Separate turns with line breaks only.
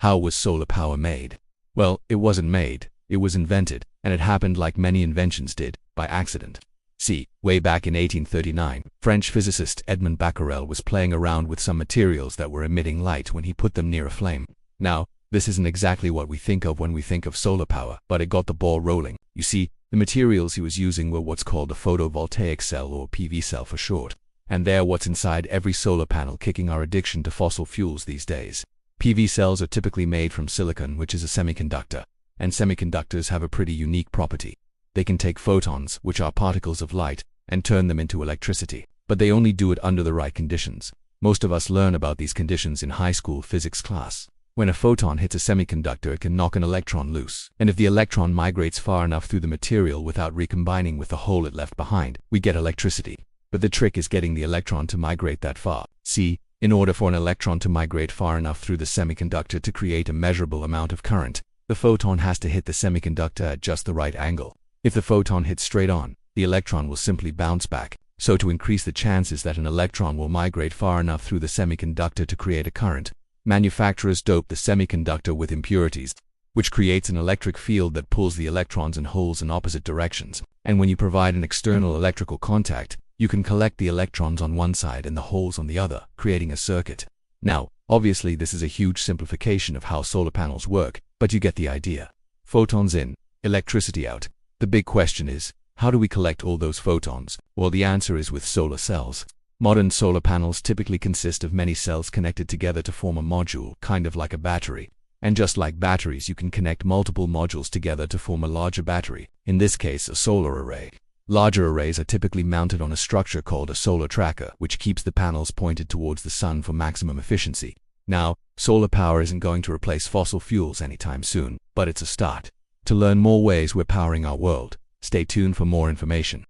How was solar power made? Well, it wasn't made, it was invented, and it happened like many inventions did, by accident. See, way back in 1839, French physicist Edmond Becquerel was playing around with some materials that were emitting light when he put them near a flame. Now, this isn't exactly what we think of when we think of solar power, but it got the ball rolling. You see, the materials he was using were what's called a photovoltaic cell, or PV cell for short. And they're what's inside every solar panel, kicking our addiction to fossil fuels these days. PV cells are typically made from silicon, which is a semiconductor. And semiconductors have a pretty unique property. They can take photons, which are particles of light, and turn them into electricity. But they only do it under the right conditions. Most of us learn about these conditions in high school physics class. When a photon hits a semiconductor, it can knock an electron loose. And if the electron migrates far enough through the material without recombining with the hole it left behind, we get electricity. But the trick is getting the electron to migrate that far. See, in order for an electron to migrate far enough through the semiconductor to create a measurable amount of current, the photon has to hit the semiconductor at just the right angle. If the photon hits straight on, the electron will simply bounce back. So to increase the chances that an electron will migrate far enough through the semiconductor to create a current, manufacturers dope the semiconductor with impurities, which creates an electric field that pulls the electrons in holes in opposite directions. And when you provide an external electrical contact, you can collect the electrons on one side and the holes on the other, creating a circuit. Now, obviously this is a huge simplification of how solar panels work, but you get the idea. Photons in, electricity out. The big question is, how do we collect all those photons? Well, the answer is with solar cells. Modern solar panels typically consist of many cells connected together to form a module, kind of like a battery. And just like batteries, you can connect multiple modules together to form a larger battery, in this case a solar array. Larger arrays are typically mounted on a structure called a solar tracker, which keeps the panels pointed towards the sun for maximum efficiency. Now, solar power isn't going to replace fossil fuels anytime soon, but it's a start. To learn more ways we're powering our world, stay tuned for more information.